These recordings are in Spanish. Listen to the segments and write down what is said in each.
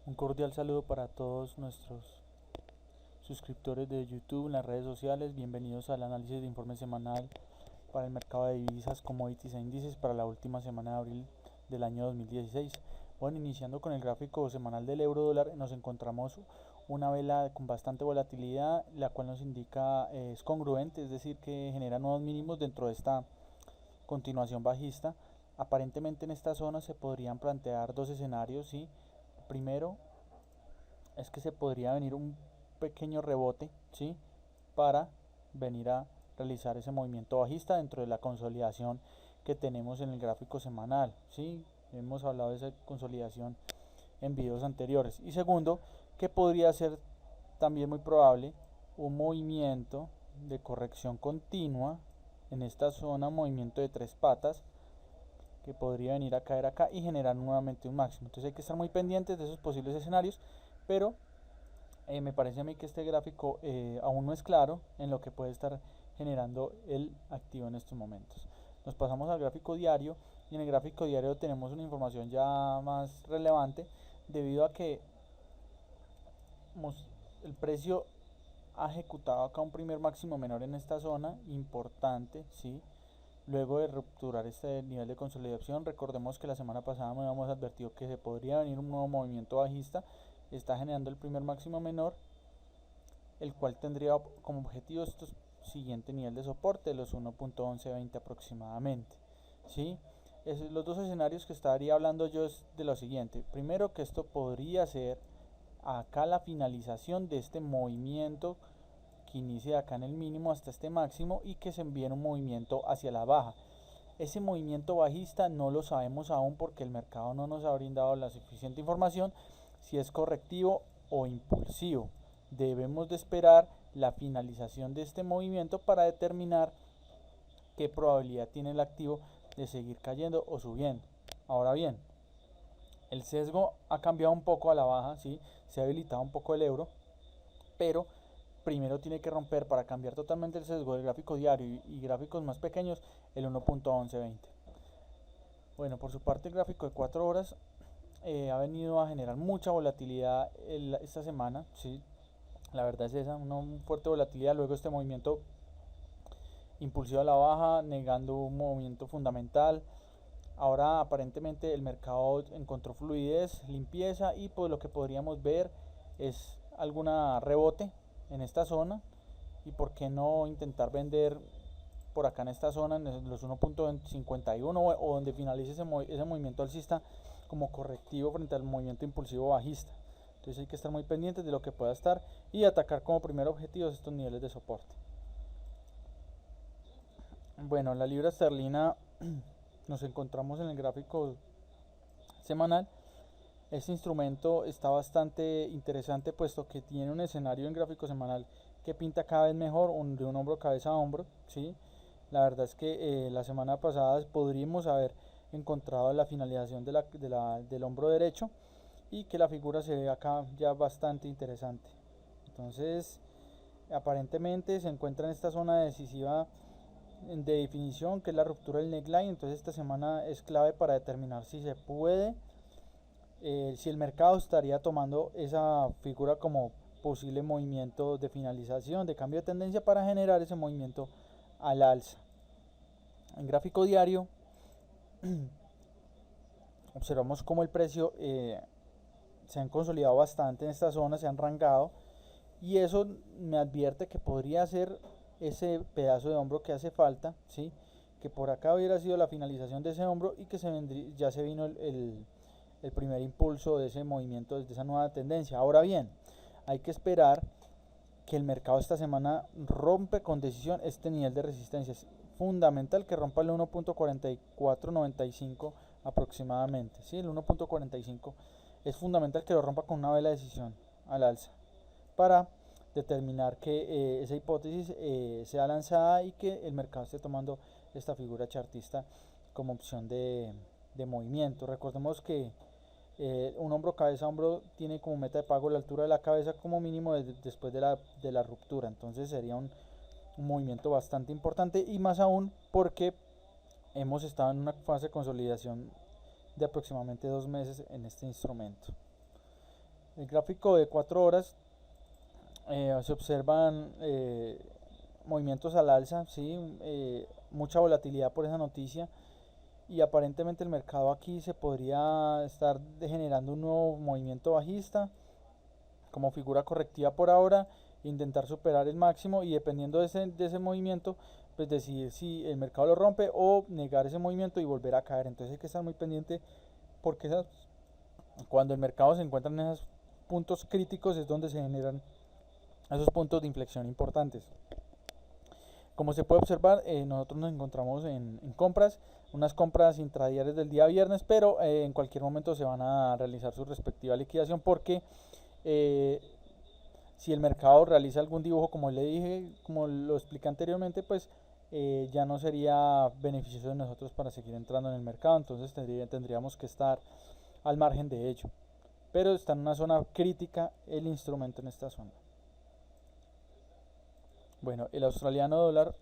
Un cordial saludo para todos nuestros suscriptores de YouTube, en las redes sociales. Bienvenidos al análisis de informe semanal para el mercado de divisas, commodities e índices para la última semana de abril del año 2016. Bueno, iniciando con el gráfico semanal del euro dólar, nos encontramos una vela con bastante volatilidad, la cual nos indica es congruente, es decir, que genera nuevos mínimos dentro de esta continuación bajista. Aparentemente en esta zona se podrían plantear dos escenarios, ¿sí? Primero es que se podría venir un pequeño rebote, ¿sí? Para venir a realizar ese movimiento bajista dentro de la consolidación que tenemos en el gráfico semanal, ¿sí? Hemos hablado de esa consolidación en videos anteriores. Y segundo, que podría ser también muy probable un movimiento de corrección continua en esta zona, movimiento de tres patas, que podría venir a caer acá y generar nuevamente un máximo. Entonces hay que estar muy pendientes de esos posibles escenarios, pero me parece a mí que este gráfico aún no es claro en lo que puede estar generando el activo en estos momentos. Nos pasamos al gráfico diario, y en el gráfico diario tenemos una información ya más relevante debido a que el precio ha ejecutado acá un primer máximo menor en esta zona importante, ¿sí? Luego de rupturar este nivel de consolidación. Recordemos que la semana pasada me habíamos advertido que se podría venir un nuevo movimiento bajista. Está generando el primer máximo menor, el cual tendría como objetivo estos siguiente nivel de soporte, los 1.1120 aproximadamente, ¿sí? Los dos escenarios que estaría hablando yo es de lo siguiente. Primero, que esto podría ser acá la finalización de este movimiento que inicie acá en el mínimo hasta este máximo y que se envíe un movimiento hacia la baja. Ese movimiento bajista no lo sabemos aún porque el mercado no nos ha brindado la suficiente información si es correctivo o impulsivo. Debemos de esperar la finalización de este movimiento para determinar qué probabilidad tiene el activo de seguir cayendo o subiendo. Ahora bien, el sesgo ha cambiado un poco a la baja, ¿sí? Se ha habilitado un poco el euro, pero primero tiene que romper para cambiar totalmente el sesgo del gráfico diario y gráficos más pequeños el 1.1120. Bueno, por su parte el gráfico de 4 horas ha venido a generar mucha volatilidad esta semana, ¿sí? La verdad es esa, una fuerte volatilidad, luego este movimiento impulsivo a la baja, negando un movimiento fundamental. Ahora aparentemente el mercado encontró fluidez, limpieza, y pues lo que podríamos ver es alguna rebote en esta zona, y por qué no intentar vender por acá en esta zona en los 1.51 o donde finalice ese movimiento alcista como correctivo frente al movimiento impulsivo bajista. Entonces hay que estar muy pendientes de lo que pueda estar y atacar como primer objetivo estos niveles de soporte. Bueno, la libra esterlina nos encontramos en el gráfico semanal. Este instrumento está bastante interesante puesto que tiene un escenario en gráfico semanal que pinta cada vez mejor, de un hombro cabeza a hombro, ¿sí? La verdad es que la semana pasada podríamos haber encontrado la finalización del hombro derecho, y que la figura se ve acá ya bastante interesante. Entonces, aparentemente se encuentra en esta zona decisiva de definición, que es la ruptura del neckline. Entonces esta semana es clave para determinar si se puede, si el mercado estaría tomando esa figura como posible movimiento de finalización, de cambio de tendencia, para generar ese movimiento al alza. En gráfico diario observamos cómo el precio se han consolidado bastante en esta zona, se han rangado, y eso me advierte que podría ser ese pedazo de hombro que hace falta, ¿sí? Que por acá hubiera sido la finalización de ese hombro y que ya se vino el primer impulso de ese movimiento, de esa nueva tendencia. Ahora bien, hay que esperar que el mercado esta semana rompe con decisión este nivel de resistencia. Es fundamental que rompa el 1.4495 aproximadamente, ¿sí? El 1.45 es fundamental que lo rompa con una vela de decisión al alza para determinar que esa hipótesis sea lanzada y que el mercado esté tomando esta figura chartista como opción de movimiento. Recordemos que un hombro cabeza a hombro tiene como meta de pago la altura de la cabeza como mínimo después de la ruptura. Entonces sería un movimiento bastante importante, y más aún porque hemos estado en una fase de consolidación de aproximadamente 2 meses en este instrumento. El gráfico de 4 horas se observan movimientos al alza, ¿sí? Mucha volatilidad por esa noticia y aparentemente el mercado aquí se podría estar generando un nuevo movimiento bajista como figura correctiva por ahora, intentar superar el máximo y dependiendo de ese movimiento, pues decidir si el mercado lo rompe o negar ese movimiento y volver a caer. Entonces hay que estar muy pendiente porque cuando el mercado se encuentra en esos puntos críticos es donde se generan esos puntos de inflexión importantes. Como se puede observar, nosotros nos encontramos en compras, unas compras intradiarias del día viernes, pero en cualquier momento se van a realizar su respectiva liquidación porque eh, si el mercado realiza algún dibujo, como le dije, como lo expliqué anteriormente, pues ya no sería beneficioso de nosotros para seguir entrando en el mercado, entonces tendríamos que estar al margen de ello. Pero está en una zona crítica el instrumento en esta zona. Bueno, el australiano dólar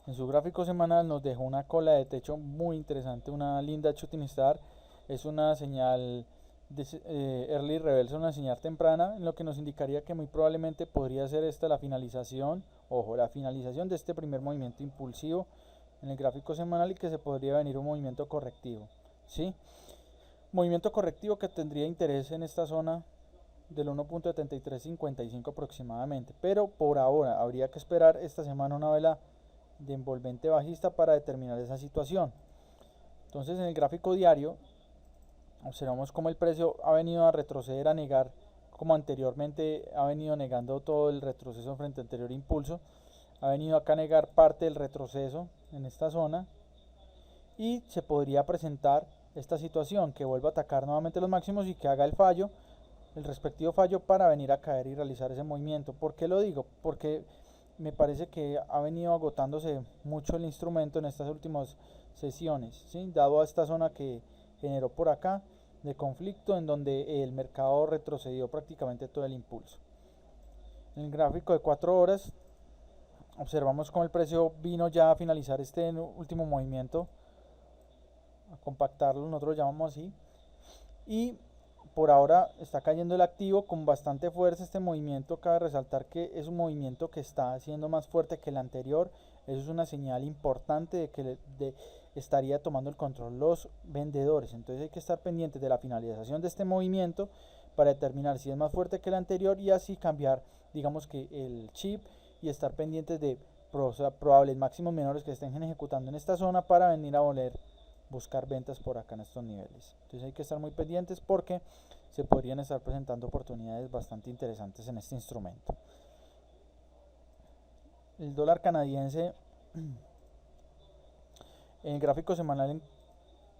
en su gráfico semanal nos dejó una cola de techo muy interesante, una linda shooting star. Es una señal de early reversal, una señal temprana, en lo que nos indicaría que muy probablemente podría ser esta la finalización, ojo, la finalización de este primer movimiento impulsivo en el gráfico semanal y que se podría venir un movimiento correctivo, ¿sí? Movimiento correctivo que tendría interés en esta zona del 1.7355 aproximadamente, pero por ahora habría que esperar esta semana una vela de envolvente bajista para determinar esa situación. Entonces en el gráfico diario observamos como el precio ha venido a retroceder, a negar, como anteriormente ha venido negando todo el retroceso frente al anterior impulso, ha venido acá a negar parte del retroceso en esta zona y se podría presentar esta situación que vuelva a atacar nuevamente los máximos y que haga el respectivo fallo para venir a caer y realizar ese movimiento. ¿Por qué lo digo? Porque me parece que ha venido agotándose mucho el instrumento en estas últimas sesiones, ¿sí? Dado a esta zona que generó por acá de conflicto en donde el mercado retrocedió prácticamente todo el impulso. En el gráfico de 4 horas observamos cómo el precio vino ya a finalizar este último movimiento, a compactarlo, nosotros lo llamamos así, y por ahora está cayendo el activo con bastante fuerza. Este movimiento cabe resaltar que es un movimiento que está siendo más fuerte que el anterior. Eso es una señal importante de que estaría tomando el control los vendedores. Entonces hay que estar pendientes de la finalización de este movimiento para determinar si es más fuerte que el anterior y así cambiar, digamos que el chip y estar pendientes de probables máximos menores que estén ejecutando en esta zona para venir a buscar ventas por acá en estos niveles. Entonces hay que estar muy pendientes porque se podrían estar presentando oportunidades bastante interesantes en este instrumento. El dólar canadiense en el gráfico semanal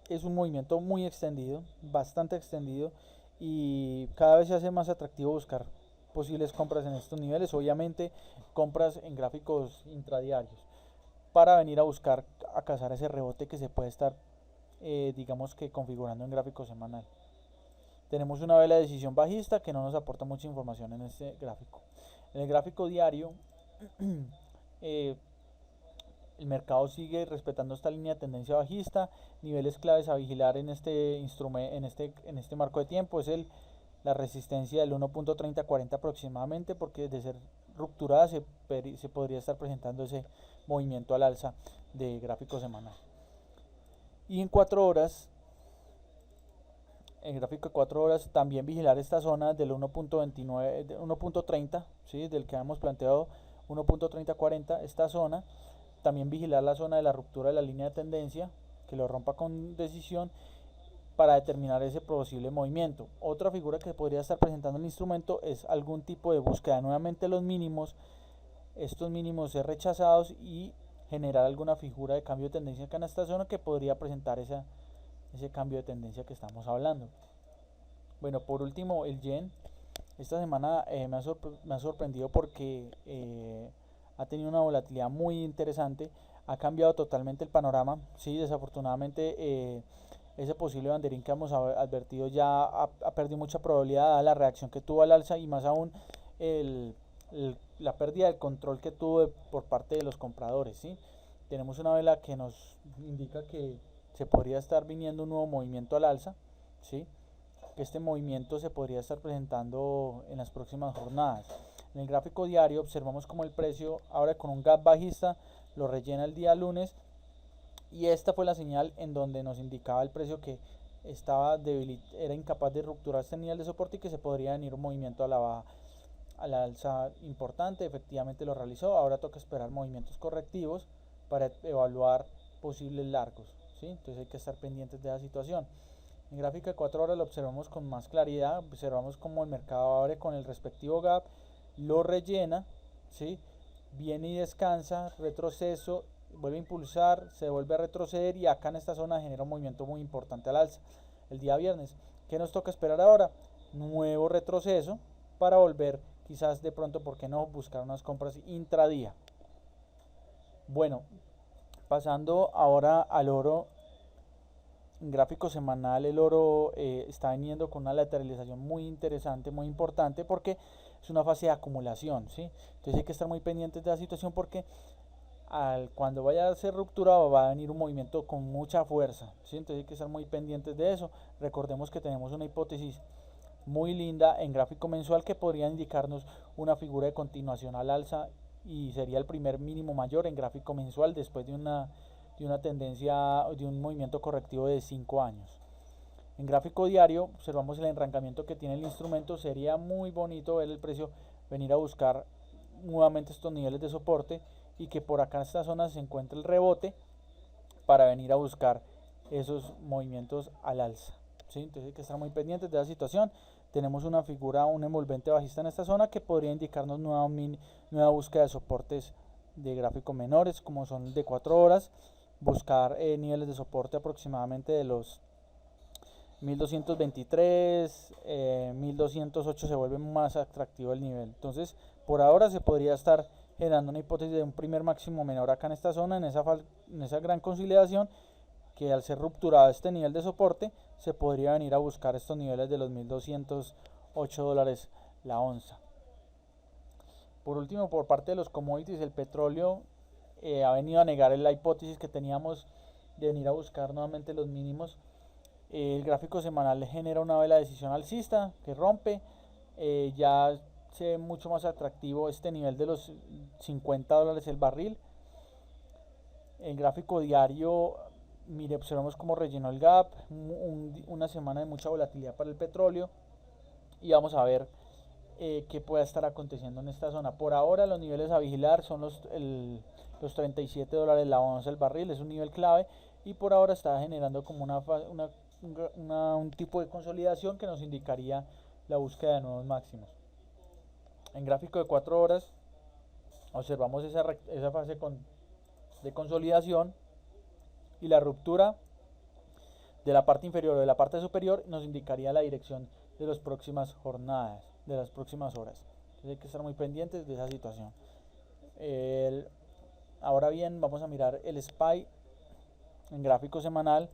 es un movimiento muy extendido, bastante extendido, y cada vez se hace más atractivo buscar posibles compras en estos niveles, obviamente compras en gráficos intradiarios para venir a buscar a cazar ese rebote que se puede estar digamos que configurando en gráfico semanal. Tenemos una vela de decisión bajista que no nos aporta mucha información en este gráfico. En el gráfico diario eh, el mercado sigue respetando esta línea de tendencia bajista. Niveles claves a vigilar en este instrumento, en este marco de tiempo es la resistencia del 1.3040 aproximadamente, porque de ser rupturada se podría estar presentando ese movimiento al alza de gráfico semanal. Y en 4 horas, el gráfico de 4 horas, también vigilar esta zona del 1.29, 1.30, ¿sí? Del que hemos planteado 1.3040, esta zona. También vigilar la zona de la ruptura de la línea de tendencia, que lo rompa con decisión para determinar ese posible movimiento. Otra figura que podría estar presentando el instrumento es algún tipo de búsqueda nuevamente los mínimos, estos mínimos ser rechazados y generar alguna figura de cambio de tendencia acá en esta zona que podría presentar ese cambio de tendencia que estamos hablando. Bueno, por último el yen. Esta semana me ha sorprendido porque ha tenido una volatilidad muy interesante, ha cambiado totalmente el panorama. Sí, desafortunadamente ese posible banderín que hemos advertido ya ha perdido mucha probabilidad dada la reacción que tuvo al alza y más aún la pérdida del control que tuvo por parte de los compradores, ¿sí? Tenemos una vela que nos indica que se podría estar viniendo un nuevo movimiento al alza, ¿sí? que este movimiento se podría estar presentando en las próximas jornadas. En el gráfico diario observamos como el precio ahora con un gap bajista lo rellena el día lunes, y esta fue la señal en donde nos indicaba el precio que estaba era incapaz de rupturar este nivel de soporte y que se podría venir un movimiento a la baja, a la alza importante. Efectivamente lo realizó. Ahora toca esperar movimientos correctivos para evaluar posibles largos, ¿sí? Entonces hay que estar pendientes de la situación. En gráfica de 4 horas lo observamos con más claridad. Observamos cómo el mercado abre con el respectivo gap, lo rellena, ¿sí? Viene y descansa, retroceso, vuelve a impulsar, se vuelve a retroceder y acá en esta zona genera un movimiento muy importante al alza el día viernes. ¿Qué nos toca esperar ahora? Nuevo retroceso para volver quizás de pronto, ¿por qué no?, buscar unas compras intradía. Bueno, pasando ahora al oro. En gráfico semanal el oro está viniendo con una lateralización muy interesante, muy importante, porque es una fase de acumulación, ¿sí? Entonces hay que estar muy pendientes de la situación, porque cuando vaya a ser rupturado va a venir un movimiento con mucha fuerza, ¿sí? Entonces hay que estar muy pendientes de eso. Recordemos que tenemos una hipótesis muy linda en gráfico mensual que podría indicarnos una figura de continuación al alza, y sería el primer mínimo mayor en gráfico mensual después de una tendencia, de un movimiento correctivo de 5 años. En gráfico diario observamos el enrancamiento que tiene el instrumento. Sería muy bonito ver el precio venir a buscar nuevamente estos niveles de soporte y que por acá en esta zona se encuentre el rebote para venir a buscar esos movimientos al alza, ¿sí? Entonces hay que estar muy pendientes de la situación. Tenemos una figura, un envolvente bajista en esta zona que podría indicarnos nueva búsqueda de soportes de gráfico menores, como son el de 4 horas. Buscar niveles de soporte aproximadamente de los 1223, 1208 se vuelve más atractivo el nivel. Entonces por ahora se podría estar generando una hipótesis de un primer máximo menor acá en esta zona, en esa gran consolidación, que al ser rupturado este nivel de soporte se podría venir a buscar estos niveles de los 1208 dólares la onza. Por último, por parte de los commodities, el petróleo ha venido a negar la hipótesis que teníamos de venir a buscar nuevamente los mínimos. El gráfico semanal genera una vela de decisión alcista que rompe. Ya se ve mucho más atractivo este nivel de los 50 dólares el barril. El gráfico diario, mire, observamos cómo rellenó el gap, una semana de mucha volatilidad para el petróleo, y vamos a ver qué pueda estar aconteciendo en esta zona. Por ahora los niveles a vigilar son los 37 dólares la onza el barril, es un nivel clave, y por ahora está generando como un tipo de consolidación que nos indicaría la búsqueda de nuevos máximos. En gráfico de 4 horas observamos esa fase de consolidación, y la ruptura de la parte inferior o de la parte superior nos indicaría la dirección de las próximas jornadas, de las próximas horas. Entonces hay que estar muy pendientes de esa situación. Ahora bien, vamos a mirar el SPY en gráfico semanal.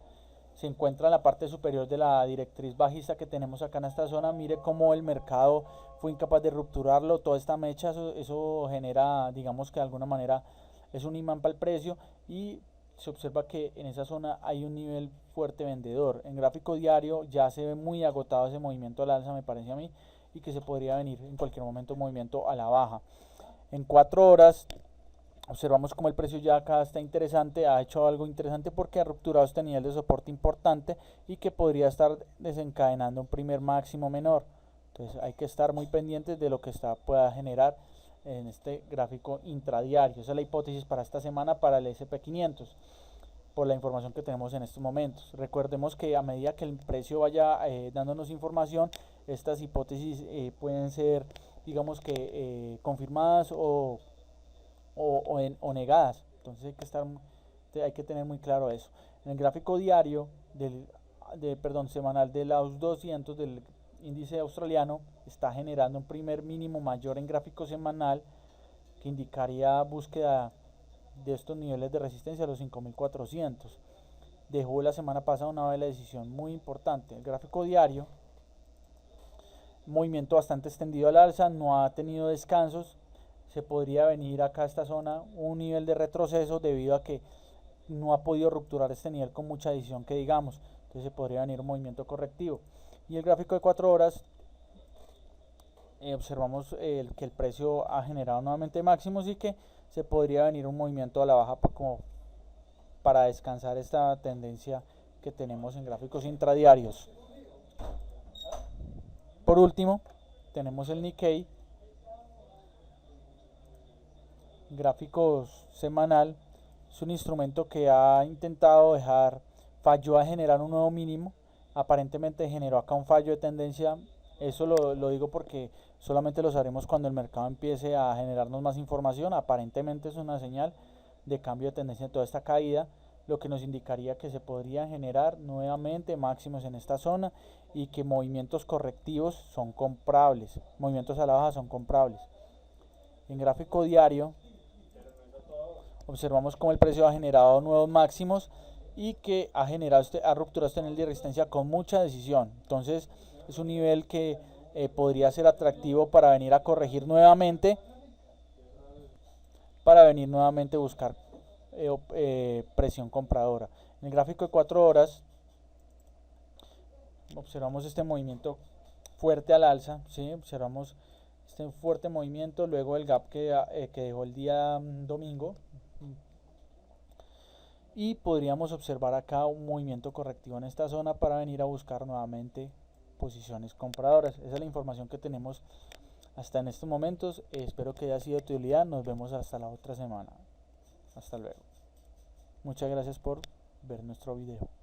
Se encuentra en la parte superior de la directriz bajista que tenemos acá en esta zona. Mire cómo el mercado fue incapaz de rupturarlo, toda esta mecha. Eso genera, digamos que de alguna manera es un imán para el precio, y se observa que en esa zona hay un nivel fuerte vendedor. En gráfico diario ya se ve muy agotado ese movimiento al alza, me parece a mí, y que se podría venir en cualquier momento un movimiento a la baja. En 4 horas observamos como el precio ya acá está interesante, ha hecho algo interesante porque ha rupturado este nivel de soporte importante y que podría estar desencadenando un primer máximo menor. Entonces hay que estar muy pendientes de lo que pueda generar en este gráfico intradiario. Esa es la hipótesis para esta semana para el SP500, por la información que tenemos en estos momentos. Recordemos que a medida que el precio vaya dándonos información, estas hipótesis pueden ser, digamos que, confirmadas o negadas. Entonces hay que tener muy claro eso. En el gráfico diario semanal de los 200 del índice australiano está generando un primer mínimo mayor en gráfico semanal que indicaría búsqueda de estos niveles de resistencia a los 5400. Dejó la semana pasada una vela de decisión muy importante. El gráfico diario, movimiento bastante extendido al alza, no ha tenido descansos. Se podría venir acá a esta zona un nivel de retroceso debido a que no ha podido rupturar este nivel con mucha decisión que digamos. Entonces se podría venir un movimiento correctivo. Y el gráfico de 4 horas, observamos que el precio ha generado nuevamente máximos y que se podría venir un movimiento a la baja como para descansar esta tendencia que tenemos en gráficos intradiarios. Por último, tenemos el Nikkei, gráficos semanal. Es un instrumento que ha intentado falló a generar un nuevo mínimo, aparentemente generó acá un fallo de tendencia. Eso lo digo porque solamente lo sabremos cuando el mercado empiece a generarnos más información. Aparentemente es una señal de cambio de tendencia en toda esta caída, lo que nos indicaría que se podrían generar nuevamente máximos en esta zona y que movimientos correctivos son comprables, movimientos a la baja son comprables. En gráfico diario observamos cómo el precio ha generado nuevos máximos y que ha rupturado este nivel de resistencia con mucha decisión. Entonces es un nivel que podría ser atractivo para venir a corregir nuevamente, para venir nuevamente a buscar presión compradora. En el gráfico de 4 horas observamos este movimiento fuerte al alza, ¿sí? Observamos este fuerte movimiento luego del gap que dejó el día domingo, y podríamos observar acá un movimiento correctivo en esta zona para venir a buscar nuevamente posiciones compradoras. Esa es la información que tenemos hasta en estos momentos. Espero que haya sido de utilidad. Nos vemos hasta la otra semana. Hasta luego. Muchas gracias por ver nuestro video.